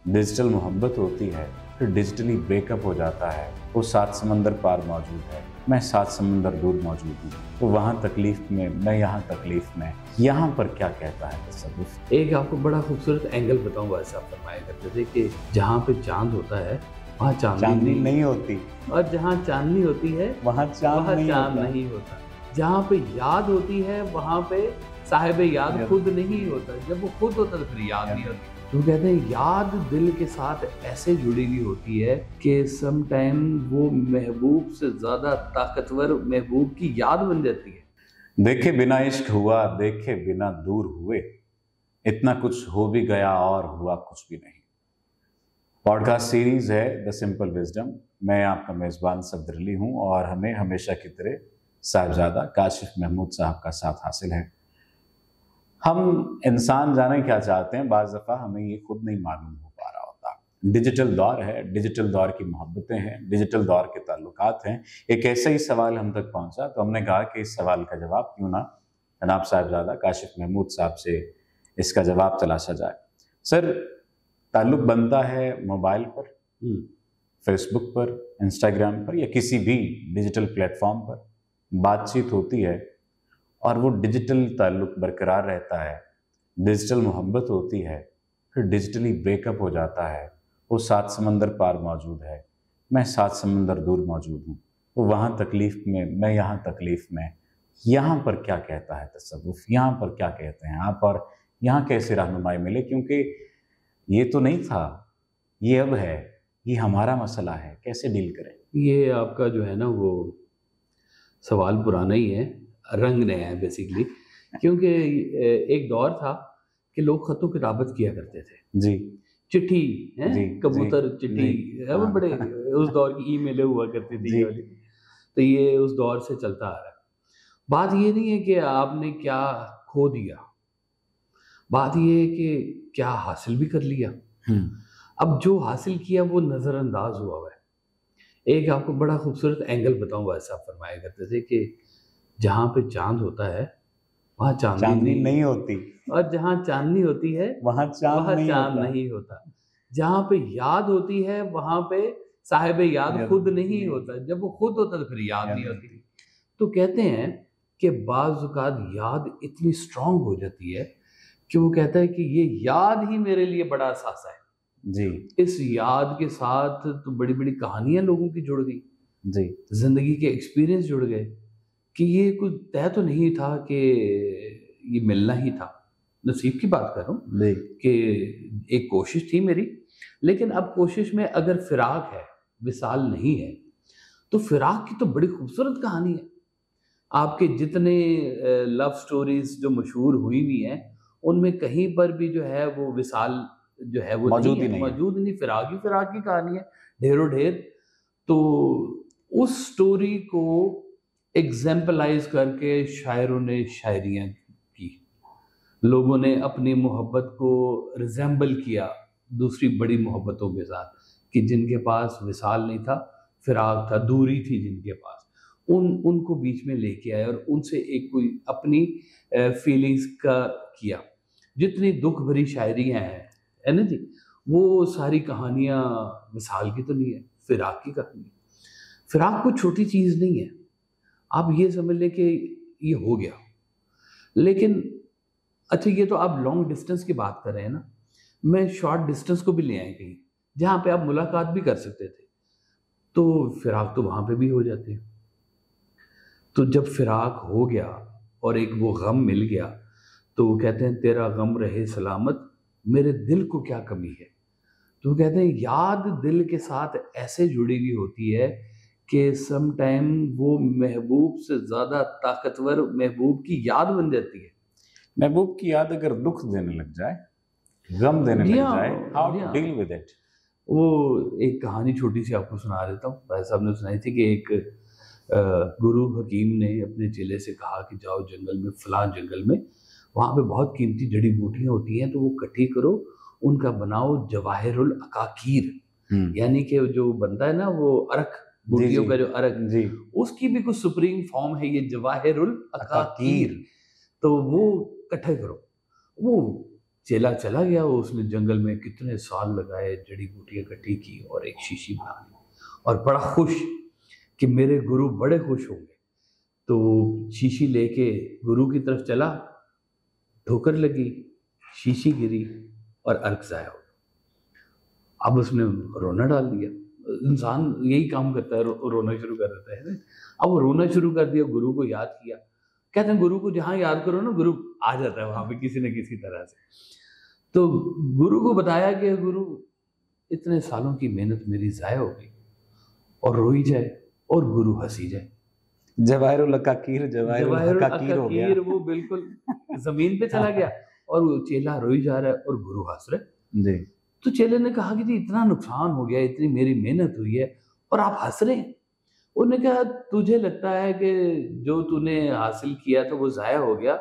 Digital मोहब्बत होती है, फिर डिजिटली ब्रेकअप हो जाता है। वो 7 समंदर पार मौजूद है, मैं 7 समंदर दूर मौजूद हूँ। तो वहाँ तकलीफ में, मैं यहाँ तकलीफ में, यहाँ पर क्या कहता है तसव्वुफ। एक आपको बड़ा खूबसूरत एंगल बताऊंगा, ऐसा आप फरमाया करते थे कि जहाँ पे चांद होता है वहाँ चांदनी नहीं होती, और जहाँ चांदनी होती है वहाँ चांद नहीं होता। जहाँ पे याद होती है वहाँ पे साहिब याद खुद नहीं होता। जब वो खुद होता तो फिर याद नहीं होती। तो कहते हैं याद दिल के साथ ऐसे जुड़ी हुई होती है कि सम टाइम वो महबूब से ज़्यादा ताकतवर महबूब की याद बन जाती है। देखे बिना इश्क हुआ, देखे बिना दूर हुए, इतना कुछ हो भी गया और हुआ कुछ भी नहीं। पॉडकास्ट सीरीज है द सिंपल विजडम। मैं आपका मेज़बान सफदर अली हूँ और हमें हमेशा की तरह साहिबजादा काशिफ महमूद साहब का साथ हासिल है। हम इंसान जाने क्या चाहते हैं, बाज़ दफ़ा हमें ये खुद नहीं मालूम हो पा रहा होता। डिजिटल दौर है, डिजिटल दौर की मोहब्बतें हैं, डिजिटल दौर के ताल्लुकात हैं। एक ऐसा ही सवाल हम तक पहुंचा तो हमने कहा कि इस सवाल का जवाब क्यों ना जनाब साहिबजादा काशिफ महमूद साहब से इसका जवाब तलाशा जाए। सर, ताल्लुक बनता है मोबाइल पर, फेसबुक पर, इंस्टाग्राम पर या किसी भी डिजिटल प्लेटफॉर्म पर बातचीत होती है और वो डिजिटल ताल्लुक बरकरार रहता है, डिजिटल मोहब्बत होती है, फिर डिजिटली ब्रेकअप हो जाता है। वो 7 समंदर पार मौजूद है, मैं 7 समंदर दूर मौजूद हूँ। तो वहाँ तकलीफ में, मैं यहाँ तकलीफ में, यहाँ पर क्या कहता है तसव्वुफ, यहाँ पर क्या कहते हैं आप, और यहाँ कैसे रहनुमाई मिले, क्योंकि ये तो नहीं था, ये अब है, ये हमारा मसला है, कैसे डील करें। ये आपका जो है ना वो सवाल पुराना ही है, रंग नया है बेसिकली। क्योंकि एक दौर था कि लोग खतों किताबत किया करते थे जी, चिट्ठी है, जी, कबूतर जी, चिट्ठी जी, वो हाँ। बड़े उस दौर की ईमेलें हुआ करती थी जी। ये वाली। तो ये उस दौर से चलता आ रहा है। बात ये नहीं है कि आपने क्या खो दिया, बात ये है कि क्या हासिल भी कर लिया। अब जो हासिल किया वो नज़रअंदाज हुआ है। एक आपको बड़ा खूबसूरत एंगल बताऊंगा, ऐसा आप फरमाया करते थे कि जहाँ पे चांद होता है वहाँ चांदनी नहीं होती, और जहाँ चांदनी होती है वहाँ चांद नहीं होता। जहाँ पे याद होती है वहाँ पे साहिब याद खुद नहीं होता। जब वो खुद होता तो फिर याद नहीं होती। तो कहते हैं कि बाज़ औक़ात याद इतनी स्ट्रांग हो जाती है कि वो कहता है कि ये याद ही मेरे लिए बड़ा असासा है जी, इस याद के साथ तो बड़ी बड़ी कहानियां लोगों की जुड़ गई, जी, जिंदगी के एक्सपीरियंस जुड़ गए कि ये कुछ तय तो नहीं था कि ये मिलना ही था। नसीब की बात कर रहा हूँ जी, कि एक कोशिश थी मेरी, लेकिन अब कोशिश में अगर फिराक है, विसाल नहीं है, तो फिराक की तो बड़ी खूबसूरत कहानी है। आपके जितने लव स्टोरीज जो मशहूर हुई हुई हैं उनमें कहीं पर भी जो है वो विसाल जो है वो मौजूद नहीं ही है, नहीं है। मौजूद नहीं। फिराक की कहानी है, ढेरों ढेर। तो उस स्टोरी को एग्जाम्पलाइज करके शायरों ने शायरियाँ की, लोगों ने अपनी मोहब्बत को रिजेंबल किया दूसरी बड़ी मोहब्बतों के साथ कि जिनके पास विसाल नहीं था, फिराक था, दूरी थी जिनके पास, उनको बीच में लेके आए और उनसे एक कोई अपनी फीलिंग्स का किया। जितनी दुख भरी शायरियाँ हैं है ना जी, वो सारी कहानियाँ विसाल की तो नहीं है, फिराक की कहानी है। फिराक कोई छोटी चीज़ नहीं है, आप ये समझ लें कि ये हो गया। लेकिन अच्छा, ये तो आप लॉन्ग डिस्टेंस की बात कर रहे हैं ना, मैं शॉर्ट डिस्टेंस को भी ले आए कहीं जहाँ पे आप मुलाकात भी कर सकते थे, तो फिराक तो वहाँ पे भी हो जाते हैं। तो जब फिराक हो गया और एक वो गम मिल गया तो वो कहते हैं तेरा गम रहे सलामत, मेरे दिल को क्या कमी है। तो वो कहते हैं याद दिल के साथ ऐसे जुड़ी हुई होती है कि सम टाइम वो महबूब से ज़्यादा ताकतवर महबूब की याद बन जाती है। महबूब की याद अगर दुख देने लग जाए, गम देने लग जाए, how to deal with it. वो एक कहानी छोटी सी आपको सुना देता हूँ। भाई साहब ने सुनाई थी कि एक गुरु हकीम ने अपने चेले से कहा कि जाओ जंगल में, फलां जंगल में, वहाँ पे बहुत कीमती जड़ी बूटियाँ होती हैं, तो वो इकट्ठी करो, उनका बनाओ जवाहिरुल अकाकीर, यानी कि जो बनता है ना वो अरक, बूटियों का जो अरक जी, उसकी भी कुछ सुप्रीम फॉर्म है ये जवाहिरुल अकाकीर, तो वो इकट्ठे करो। वो چیلا چلا گیا، اس نے جنگل میں کتنے سال لگائے، جڑی بوٹیاں اکٹھی کی اور ایک شیشی بنا لی، اور بڑا خوش کہ میرے گرو بڑے خوش ہوں گے۔ تو شیشی لے کے گرو کی طرف چلا، ٹھوکر لگی، شیشی گری اور ارک ضائع ہو گیا۔ اب اس نے رونا ڈال دیا، انسان یہی کام کرتا ہے، رونا شروع کر دیتا ہے۔ اب وہ رونا شروع کر دیا، گرو کو یاد کیا۔ کہتے ہیں گرو کو جہاں یاد کرو نا، گرو آ جاتا ہے وہاں پہ کسی نہ کسی طرح سے۔ تو گرو کو بتایا کہ گرو اتنے سالوں کی محنت میری ضائع ہو گئی، اور روئی جائے اور گرو ہنسی جائے۔ جواہر العقاقیر ہو گیا، وہ بالکل زمین پہ چلا گیا، اور وہ چیلا روئی جا رہا ہے اور گرو ہنس رہے۔ جی تو چیلے نے کہا کہ جی اتنا نقصان ہو گیا، اتنی میری محنت ہوئی ہے اور آپ ہنس رہے ہیں۔ انہوں نے کہا تجھے لگتا ہے کہ جو تو نے حاصل کیا تو وہ ضائع ہو گیا،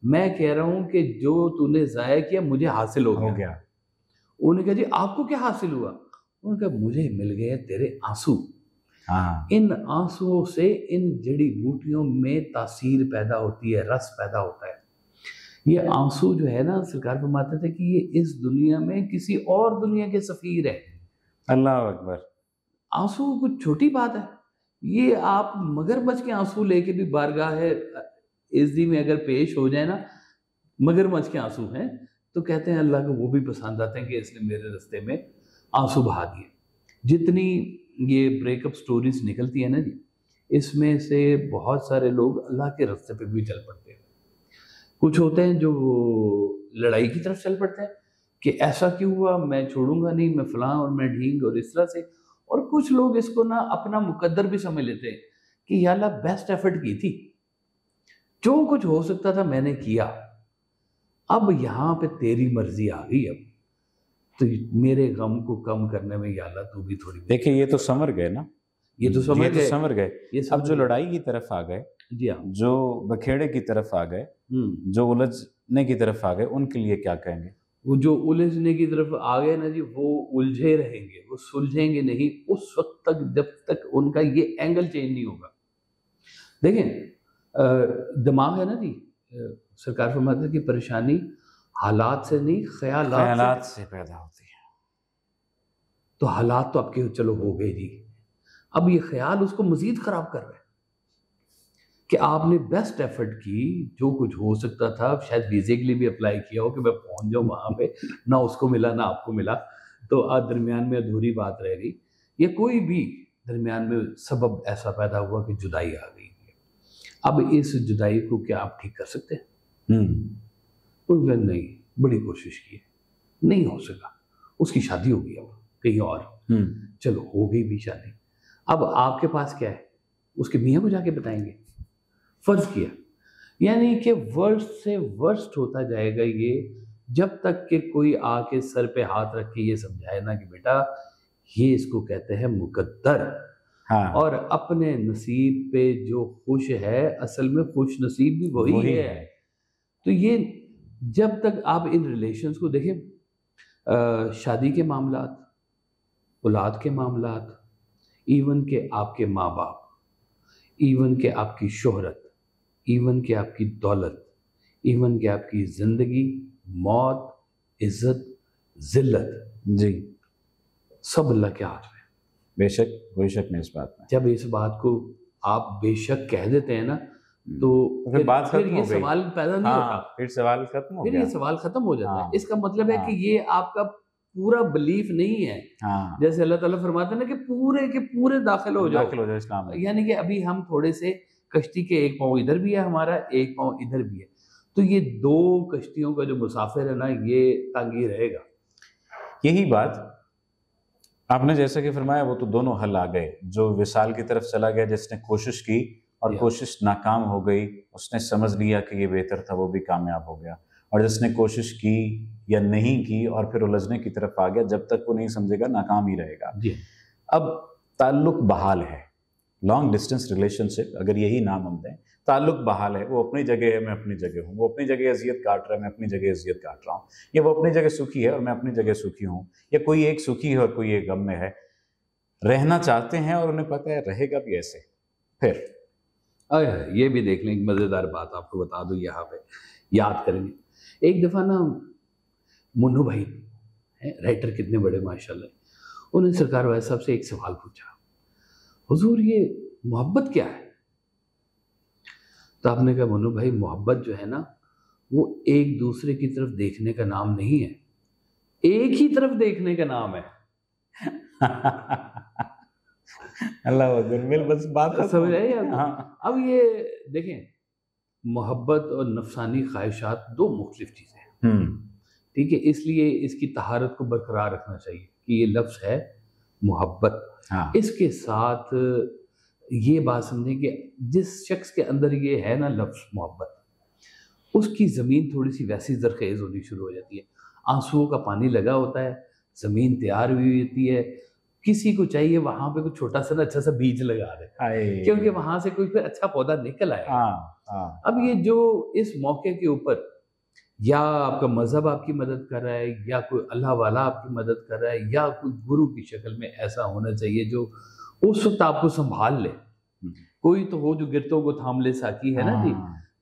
میں کہہ رہا ہوں کہ جو تو نے ضائع کیا مجھے حاصل ہو گیا۔ انہوں نے کہا جی آپ کو کیا حاصل ہوا؟ انہوں نے کہا مجھے مل گئے تیرے آنسو۔ ان آنسوؤں سے ان جڑی بوٹیوں میں تاثیر پیدا ہوتی ہے، رس پیدا ہوتا ہے۔ یہ آنسو جو ہے نا، سرکار فرماتے تھے کہ یہ اس دنیا میں کسی اور دنیا کے سفیر ہے۔ اللہ اکبر۔ آنسو کچھ چھوٹی بات ہے، یہ آپ مگرمچھ کے آنسو لے کے بھی بارگاہ عزی میں اگر پیش ہو جائے نا، مگرمچھ کے آنسو ہیں، تو کہتے ہیں اللہ کو وہ بھی پسند آتے ہیں کہ اس نے میرے رستے میں آنسو بہا دیے۔ جتنی یہ بریک اپ سٹوریز نکلتی ہیں نا جی، اس میں سے بہت سارے لوگ اللہ کے رستے پہ بھی چل پڑتے ہیں۔ کچھ ہوتے ہیں جو لڑائی کی طرف چل پڑتے ہیں کہ ایسا کیوں ہوا، میں چھوڑوں گا نہیں، میں فلاں اور میں ڈھینگ اور اس طرح سے۔ اور کچھ لوگ اس کو نا اپنا مقدر بھی سمجھ لیتے ہیں کہ یا اللہ بیسٹ ایفرٹ کی تھی، جو کچھ ہو سکتا تھا میں نے کیا، اب یہاں پہ تیری مرضی آ گئی، اب تو میرے غم کو کم کرنے میں یا اللہ تو بھی تھوڑی۔ دیکھیں یہ تو سمر گئے نا، یہ تو سمر گئے۔ اب جو لڑائی کی طرف آ گئے، جی ہاں، جو بکھیڑے کی طرف آ گئے، جو الجھنے کی طرف آ گئے، ان کے لیے کیا کہیں گے؟ وہ جو الجھنے کی طرف آ گئے نا جی، وہ الجھے رہیں گے، وہ سلجھیں گے نہیں اس وقت تک جب تک ان کا یہ اینگل چینج نہیں ہوگا۔ دیکھیں دماغ ہے نا جی، سرکار فرماتے ہیں کہ پریشانی حالات سے نہیں خیالات سے پیدا ہوتی ہے۔ تو حالات تو اب کے چلو ہو گئے جی، اب یہ خیال اس کو مزید خراب کر رہے ہیں کہ آپ نے بیسٹ ایفرٹ کی، جو کچھ ہو سکتا تھا، شاید ویزے کے لیے بھی اپلائی کیا ہو کہ میں پہنچ جاؤں وہاں پہ، نہ اس کو ملا نہ آپ کو ملا، تو درمیان میں ادھوری بات رہ گئی، یا کوئی بھی درمیان میں سبب ایسا پیدا ہوا کہ جدائی آ گئی۔ اب اس جدائی کو کیا آپ ٹھیک کر سکتے ہیں؟ نہیں، بڑی کوشش کی، نہیں ہو سکا، اس کی شادی ہو گئی اب کہیں اور، چلو ہو گئی بھی شادی، اب آپ کے پاس کیا ہے؟ اس کے میاں کو جا کے بتائیں گے؟ فرض کیا، یعنی کہ ورسٹ سے ورسٹ ہوتا جائے گا یہ، جب تک کہ کوئی آ کے سر پہ ہاتھ رکھ کے یہ سمجھائے نا کہ بیٹا یہ اس کو کہتے ہیں مقدر، اور اپنے نصیب پہ جو خوش ہے اصل میں خوش نصیب بھی وہی ہے۔ تو یہ جب تک آپ ان ریلیشنز کو دیکھیں، شادی کے معاملات، اولاد کے معاملات، ایون کہ آپ کے ماں باپ، ایون کہ آپ کی شہرت، ایون کہ آپ کی دولت، ایون کہ آپ کی زندگی، موت، عزت، ذلت، جی سب اللہ کے ہاتھ میں۔ بے شک، کوئی شک نہیں اس بات میں۔ جب اس بات کو آپ بے شک کہہ دیتے ہیں نا، تو پھر یہ سوال پیدا نہیں ہوتا، پھر سوال ختم ہو پھر گیا، یہ سوال ختم ہو جاتا ہے۔ اس کا مطلب ہے کہ یہ آپ کا پورا بلیف نہیں ہے، جیسے اللہ تعالیٰ فرماتے ہیں نا کہ پورے کے پورے داخل ہو جاؤ اسلام میں، یعنی کہ ابھی ہم تھوڑے سے کشتی کے ایک پاؤں ادھر بھی ہے ہمارا، ایک پاؤں ادھر بھی ہے، تو یہ دو کشتیوں کا جو مسافر ہے نا، یہ تنگ ہی رہے گا۔ یہی بات آپ نے جیسا کہ فرمایا، وہ تو دونوں حل آ گئے۔ جو وصال کی طرف چلا گیا، جس نے کوشش کی اور کوشش ناکام ہو گئی، اس نے سمجھ لیا کہ یہ بہتر تھا، وہ بھی کامیاب ہو گیا، اور جس نے کوشش کی یا نہیں کی اور پھر الجھنے کی طرف آ گیا، جب تک وہ نہیں سمجھے گا ناکام ہی رہے گا۔ اب تعلق بحال ہے، لانگ ڈسٹینس ریلیشن شپ اگر یہی نام ہم دیں، تعلق بحال ہے، وہ اپنی جگہ ہے، میں اپنی جگہ ہوں، وہ اپنی جگہ اذیت کاٹ رہا ہے، میں اپنی جگہ اذیت کاٹ رہا ہوں، یا وہ اپنی جگہ سکھی ہے اور میں اپنی جگہ سکھی ہوں، یا کوئی ایک سکھی ہے اور کوئی ایک غم میں ہے، رہنا چاہتے ہیں اور انہیں پتہ ہے رہے گا بھی ایسے۔ پھر یہ بھی دیکھ لیں، ایک مزیدار بات آپ کو بتا دوں، یہاں پہ یاد کریں گے، ایک دفعہ نا मुन्नू भाई हैं, राइटर कितने बड़े माशाल्लाह, उन्होंने सरकार वाले साहब से एक सवाल पूछा, हुजूर ये मोहब्बत क्या है? तो आपने कहा मुन्नू भाई मोहब्बत जो है ना वो एक दूसरे की तरफ देखने का नाम नहीं है, एक ही तरफ देखने का नाम है। अल्लाह अकबर, बस बात समझ रहे हैं आप? हाँ। अब ये देखें, मोहब्बत और नफसानी ख्वाहिशात दो मुख्तलिफ चीज़ें हैं, ठीक है, इसलिए इसकी तहारत को बरकरार रखना चाहिए कि ये लफ्ज़ है मोहब्बत। हाँ। इसके साथ ये बात समझें कि जिस शख्स के अंदर ये है ना लफ्ज़ मोहब्बत, उसकी ज़मीन थोड़ी सी वैसी ज़रखेज़ होनी शुरू हो जाती है, आंसुओं का पानी लगा होता है, ज़मीन तैयार हुई होती है, किसी को चाहिए वहाँ पे कुछ छोटा सा ना अच्छा सा बीज लगा दे, क्योंकि वहाँ से कोई फिर अच्छा पौधा निकल आएगा। अब ये जो इस मौके के ऊपर या आपका मज़हब आपकी मदद कर रहा है, या कोई अल्लाह वाला आपकी मदद कर रहा है, या कोई गुरु की शक्ल में ऐसा होना चाहिए जो उस वक्त आपको संभाल ले, कोई तो हो जो गिरतों को थाम ले, साकी है ना जी,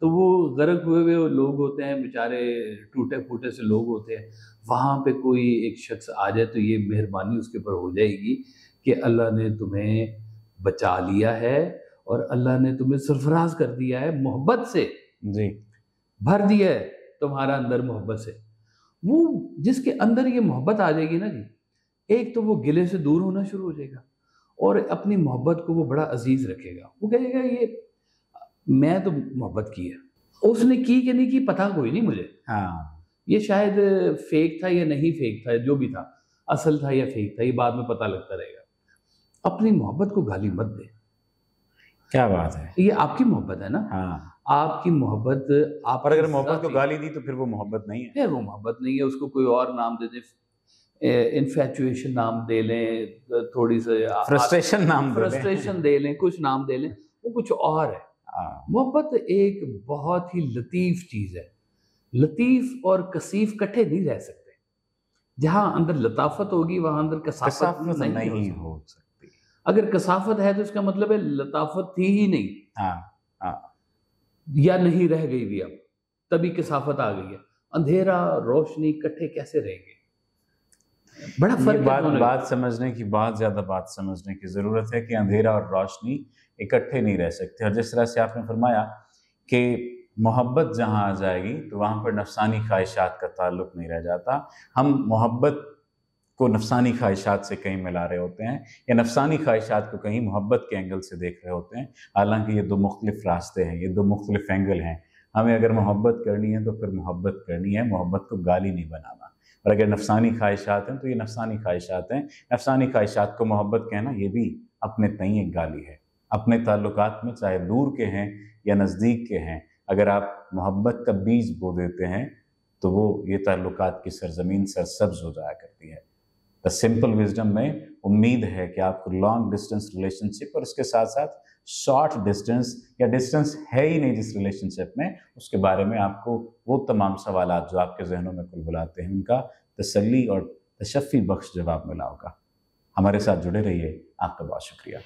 तो वो गर्क हुए हुए लोग होते हैं बेचारे, टूटे फूटे से लोग होते हैं, वहाँ पे कोई एक शख्स आ जाए तो ये मेहरबानी उसके ऊपर हो जाएगी कि अल्लाह ने तुम्हें बचा लिया है और अल्लाह ने तुम्हें सरफराज कर दिया है मोहब्बत से, जी भर दिया है तुम्हारा अंदर मोहब्बत से। वो जिसके अंदर ये मोहब्बत आ जाएगी ना जी, एक तो वो गिले से दूर होना शुरू हो जाएगा और अपनी मोहब्बत को वो बड़ा अजीज रखेगा। वो कहेगा ये मैं तो मोहब्बत की है, उसने की कि नहीं की पता कोई नहीं मुझे, ये शायद फेक था या नहीं फेक था, जो भी था असल था या फेक था, ये बाद में पता लगता रहेगा। अपनी मोहब्बत को गाली मत दे। क्या बात है, ये आपकी मोहब्बत है ना। आपकी मोहब्बत आप, और अगर मोहब्बत को गाली दी तो फिर वो मोहब्बत नहीं है, फिर वो मोहब्बत नहीं है, उसको कोई और नाम दे दे, इन्फैचुएशन नाम दे लें, थोड़ी सी फ्रस्ट्रेशन दे लें, कुछ नाम दे लें, वो कुछ और है। मोहब्बत एक बहुत ही लतीफ़ चीज़ है, लतीफ़ और कसीफ इकट्ठे नहीं रह सकते। जहाँ अंदर लताफत होगी वहाँ अंदर कसाफत नहीं हो सकती। अगर कसाफत है तो इसका मतलब है लताफत थी ही नहीं, या नहीं रह गई भी, अब तभी कसाफत आ गई है। अंधेरा रोशनी इकट्ठे कैसे रहेंगे, बड़ा फर्क है। बात समझने की, बहुत ज़्यादा बात समझने की ज़रूरत है कि अंधेरा और रोशनी इकट्ठे नहीं रह सकते। और जिस तरह से आपने फरमाया कि मोहब्बत जहाँ आ जाएगी तो वहाँ पर नफसानी ख्वाहिशात का ताल्लुक़ नहीं रह जाता। हम मोहब्बत को नफसानी ख्वाहिशात से कहीं मिला रहे होते हैं या नफसानी ख्वाहिशात को कहीं मोहब्बत के एंगल से देख रहे होते हैं। हालांकि ये दो मुख्तलिफ रास्ते हैं, ये दो मुख्तलिफ एंगल हैं। हमें अगर मोहब्बत करनी है तो फिर मोहब्बत करनी है, मोहब्बत को गाली नहीं बनाना। और अगर नफसानी ख्वाहिशात हैं तो ये नफसानी ख्वाहिशात हैं। नफसानी ख्वाहिशात को मोहब्बत कहना ये भी अपने तई एक गाली है। अपने ताल्लुकात में चाहे दूर के हैं या नज़दीक के हैं, अगर आप मोहब्बत का बीज बो देते हैं तो वो ये ताल्लुकात की सरजमीन सरसब्ज हो जाया करती है। द सिंपल विजडम में उम्मीद है कि आपको लॉन्ग डिस्टेंस रिलेशनशिप और उसके साथ साथ शॉर्ट डिस्टेंस या डिस्टेंस है ही नहीं जिस रिलेशनशिप में, उसके बारे में आपको वो तमाम सवालात जो आपके जहनों में कुलबुलाते हैं उनका तसल्ली और तशफ़ी बख्श जवाब मिला होगा। हमारे साथ जुड़े रहिए। आपका बहुत शुक्रिया।